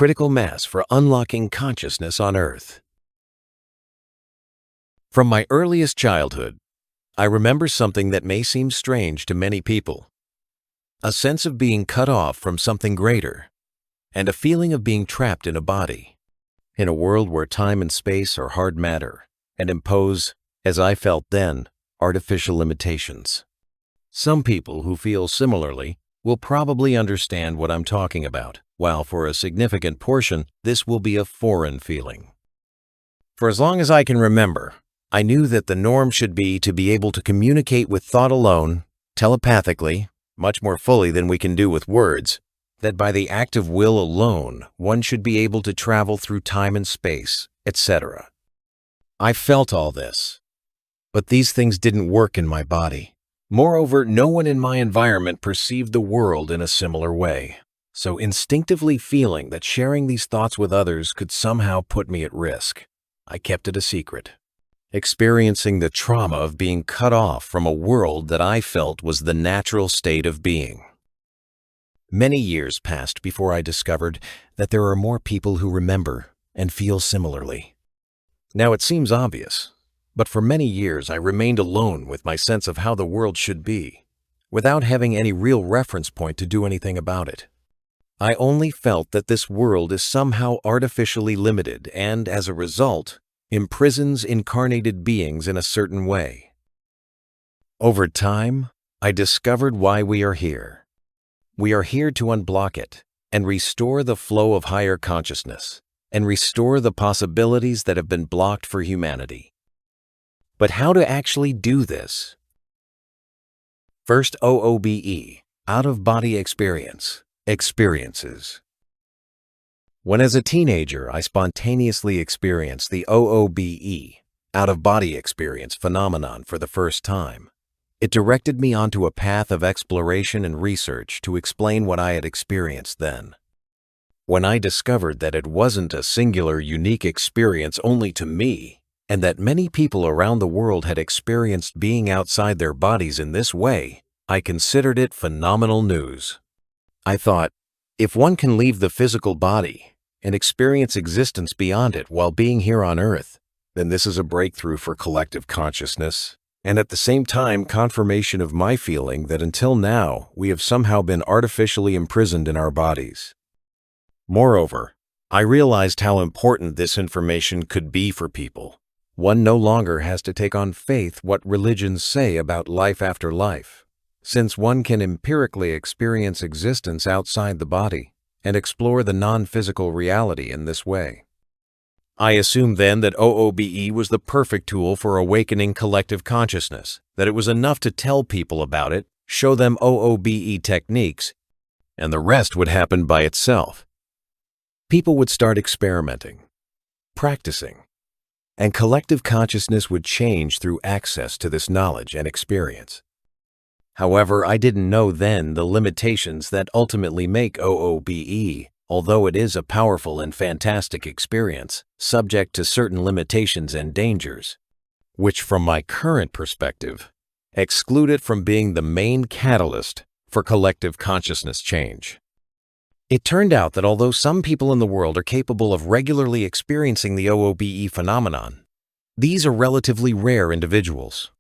critical mass for unlocking consciousness on Earth. From my earliest childhood, I remember something that may seem strange to many people. A sense of being cut off from something greater, and a feeling of being trapped in a body, in a world where time and space are hard matter and impose, as I felt then, artificial limitations. Some people who feel similarly will probably understand what I'm talking about, while for a significant portion, this will be a foreign feeling. For as long as I can remember, I knew that the norm should be to be able to communicate with thought alone, telepathically, much more fully than we can do with words, that by the act of will alone, one should be able to travel through time and space, etc. I felt all this, but these things didn't work in my body. Moreover, no one in my environment perceived the world in a similar way, so instinctively feeling that sharing these thoughts with others could somehow put me at risk, I kept it a secret, experiencing the trauma of being cut off from a world that I felt was the natural state of being. Many years passed before I discovered that there are more people who remember and feel similarly. Now it seems obvious, but for many years I remained alone with my sense of how the world should be, without having any real reference point to do anything about it. I only felt that this world is somehow artificially limited and, as a result, imprisons incarnated beings in a certain way. Over time, I discovered why we are here. We are here to unblock it and restore the flow of higher consciousness and restore the possibilities that have been blocked for humanity. But how to actually do this? First, OOBE, out-of-body experiences. When as a teenager I spontaneously experienced the OOBE, out-of-body experience phenomenon for the first time, it directed me onto a path of exploration and research to explain what I had experienced then. When I discovered that it wasn't a singular, unique experience only to me, and that many people around the world had experienced being outside their bodies in this way, I considered it phenomenal news. I thought, if one can leave the physical body and experience existence beyond it while being here on Earth, then this is a breakthrough for collective consciousness, and at the same time confirmation of my feeling that until now we have somehow been artificially imprisoned in our bodies. Moreover, I realized how important this information could be for people. One no longer has to take on faith what religions say about life after life, since one can empirically experience existence outside the body and explore the non-physical reality in this way. I assumed then that OOBE was the perfect tool for awakening collective consciousness, that it was enough to tell people about it, show them OOBE techniques, and the rest would happen by itself. People would start experimenting, practicing, and collective consciousness would change through access to this knowledge and experience. However, I didn't know then the limitations that ultimately make OOBE, although it is a powerful and fantastic experience, subject to certain limitations and dangers, which from my current perspective, exclude it from being the main catalyst for collective consciousness change. It turned out that although some people in the world are capable of regularly experiencing the OOBE phenomenon, these are relatively rare individuals.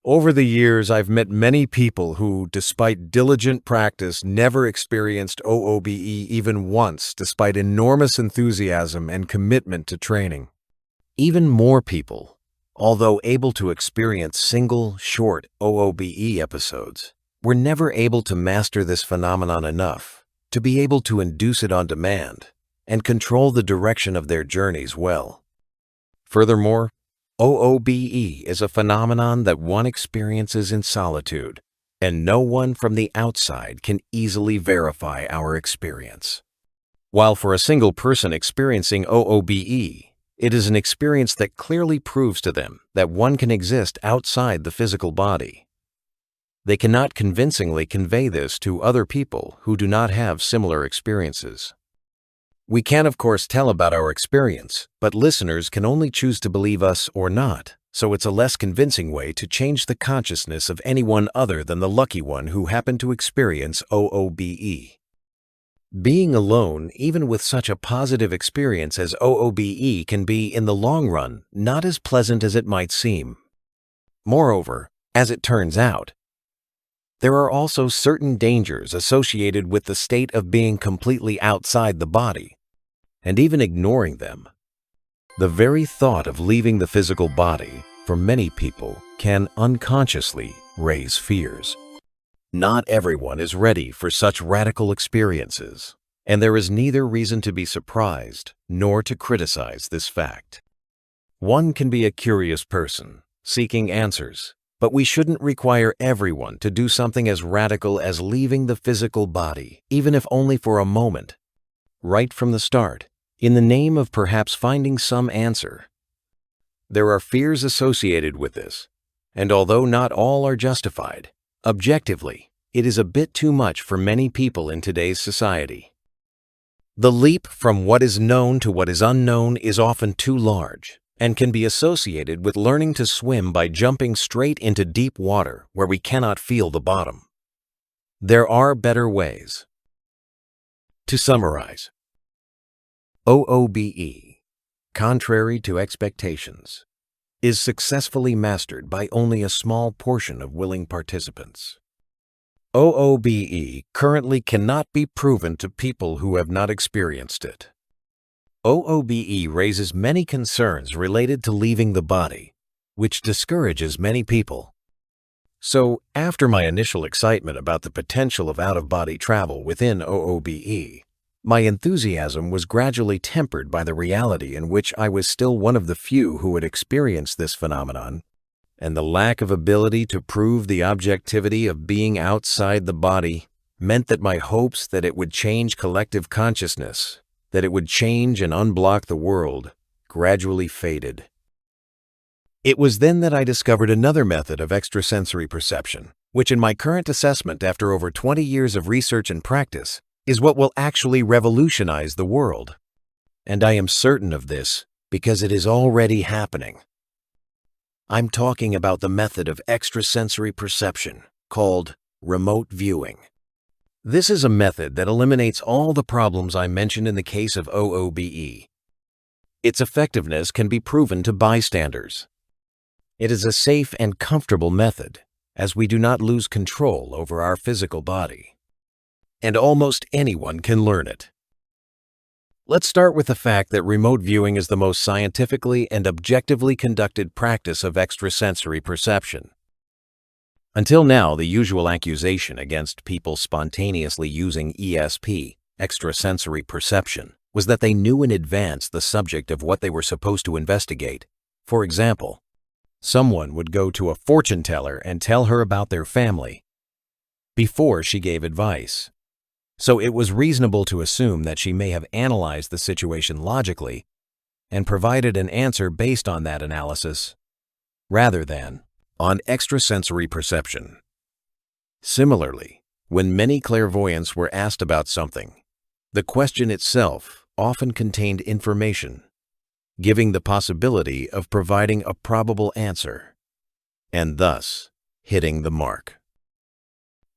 Over the years, I've met many people who, despite diligent practice, never experienced OOBE even once, despite enormous enthusiasm and commitment to training. Even more people, although able to experience single, short OOBE episodes, were never able to master this phenomenon enough to be able to induce it on demand and control the direction of their journeys well. Furthermore, OOBE is a phenomenon that one experiences in solitude, and no one from the outside can easily verify our experience. While for a single person experiencing OOBE, it is an experience that clearly proves to them that one can exist outside the physical body. They cannot convincingly convey this to other people who do not have similar experiences. We can, of course, tell about our experience, but listeners can only choose to believe us or not, so it's a less convincing way to change the consciousness of anyone other than the lucky one who happened to experience OOBE. Being alone, even with such a positive experience as OOBE, can be, in the long run, not as pleasant as it might seem. Moreover, as it turns out, there are also certain dangers associated with the state of being completely outside the body, and even ignoring them. The very thought of leaving the physical body, for many people, can unconsciously raise fears. Not everyone is ready for such radical experiences, and there is neither reason to be surprised nor to criticize this fact. One can be a curious person, seeking answers, but we shouldn't require everyone to do something as radical as leaving the physical body, even if only for a moment, right from the start, in the name of perhaps finding some answer. There are fears associated with this, and although not all are justified, objectively, it is a bit too much for many people in today's society. The leap from what is known to what is unknown is often too large and can be associated with learning to swim by jumping straight into deep water where we cannot feel the bottom. There are better ways. To summarize, OOBE, contrary to expectations, is successfully mastered by only a small portion of willing participants. OOBE currently cannot be proven to people who have not experienced it. OOBE raises many concerns related to leaving the body, which discourages many people. So, after my initial excitement about the potential of out-of-body travel within OOBE, my enthusiasm was gradually tempered by the reality in which I was still one of the few who had experienced this phenomenon, and the lack of ability to prove the objectivity of being outside the body meant that my hopes that it would change collective consciousness, that it would change and unblock the world, gradually faded. It was then that I discovered another method of extrasensory perception, which in my current assessment after over 20 years of research and practice, is what will actually revolutionize the world. And I am certain of this because it is already happening. I'm talking about the method of extrasensory perception called remote viewing. This is a method that eliminates all the problems I mentioned in the case of OOBE. Its effectiveness can be proven to bystanders. It is a safe and comfortable method, as we do not lose control over our physical body. And almost anyone can learn it. Let's start with the fact that remote viewing is the most scientifically and objectively conducted practice of extrasensory perception. Until now, the usual accusation against people spontaneously using ESP, extrasensory perception, was that they knew in advance the subject of what they were supposed to investigate. For example, someone would go to a fortune teller and tell her about their family before she gave advice. So it was reasonable to assume that she may have analyzed the situation logically and provided an answer based on that analysis, rather than on extrasensory perception. Similarly, when many clairvoyants were asked about something, the question itself often contained information, giving the possibility of providing a probable answer, and thus hitting the mark.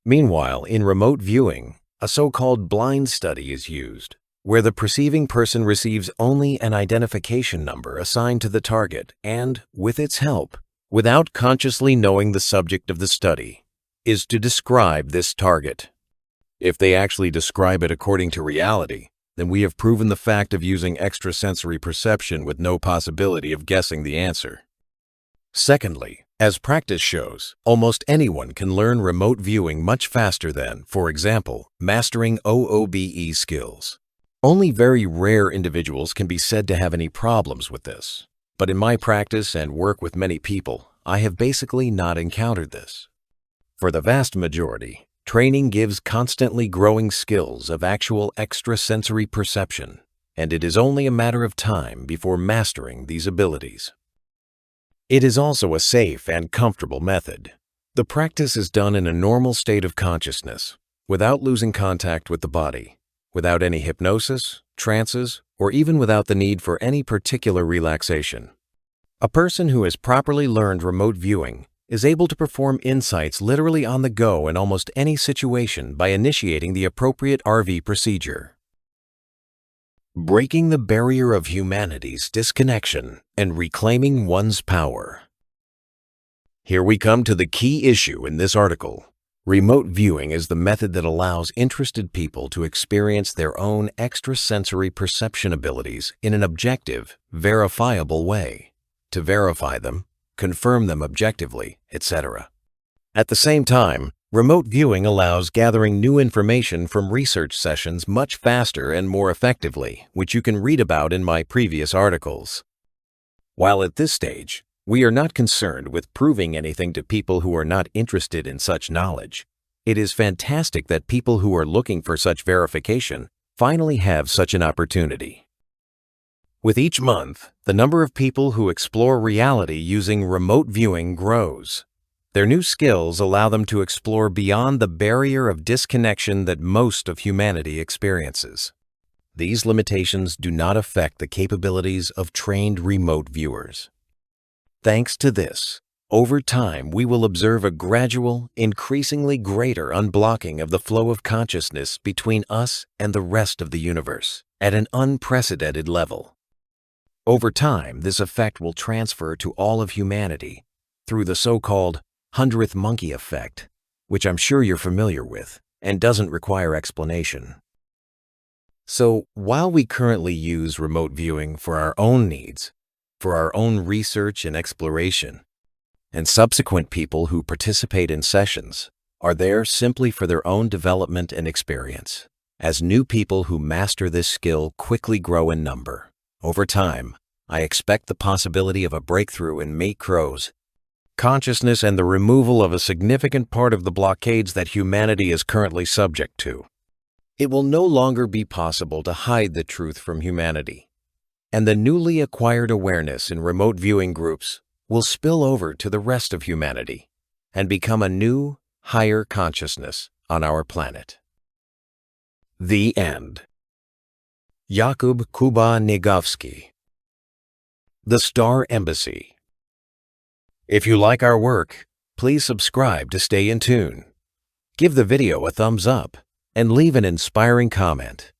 Meanwhile, in remote viewing, a so-called blind study is used, where the perceiving person receives only an identification number assigned to the target and, with its help, without consciously knowing the subject of the study, is to describe this target. If they actually describe it according to reality, then we have proven the fact of using extrasensory perception with no possibility of guessing the answer. Secondly, as practice shows, almost anyone can learn remote viewing much faster than, for example, mastering OOBE skills. Only very rare individuals can be said to have any problems with this. But in my practice and work with many people, I have basically not encountered this. For the vast majority, training gives constantly growing skills of actual extrasensory perception, and it is only a matter of time before mastering these abilities. It is also a safe and comfortable method. The practice is done in a normal state of consciousness, without losing contact with the body, without any hypnosis, trances, or even without the need for any particular relaxation. A person who has properly learned remote viewing is able to perform insights literally on the go in almost any situation by initiating the appropriate RV procedure. Breaking the barrier of humanity's disconnection and reclaiming one's power. Here we come to the key issue in this article. Remote viewing is the method that allows interested people to experience their own extrasensory perception abilities in an objective, verifiable way, to verify them, confirm them objectively, etc. At the same time, remote viewing allows gathering new information from research sessions much faster and more effectively, which you can read about in my previous articles. While at this stage, we are not concerned with proving anything to people who are not interested in such knowledge, it is fantastic that people who are looking for such verification finally have such an opportunity. With each month, the number of people who explore reality using remote viewing grows. Their new skills allow them to explore beyond the barrier of disconnection that most of humanity experiences. These limitations do not affect the capabilities of trained remote viewers. Thanks to this, over time we will observe a gradual, increasingly greater unblocking of the flow of consciousness between us and the rest of the universe at an unprecedented level. Over time, this effect will transfer to all of humanity through the so-called 100th monkey effect, which I'm sure you're familiar with and doesn't require explanation. So, while we currently use remote viewing for our own needs, for our own research and exploration, and subsequent people who participate in sessions are there simply for their own development and experience. As new people who master this skill quickly grow in number, over time, I expect the possibility of a breakthrough in Mate Crow's consciousness and the removal of a significant part of the blockades that humanity is currently subject to. It will no longer be possible to hide the truth from humanity, and the newly acquired awareness in remote viewing groups will spill over to the rest of humanity and become a new, higher consciousness on our planet. The end. Jakub Kuba-Negowski. The Star Embassy. If you like our work, please subscribe to stay in tune. Give the video a thumbs up and leave an inspiring comment.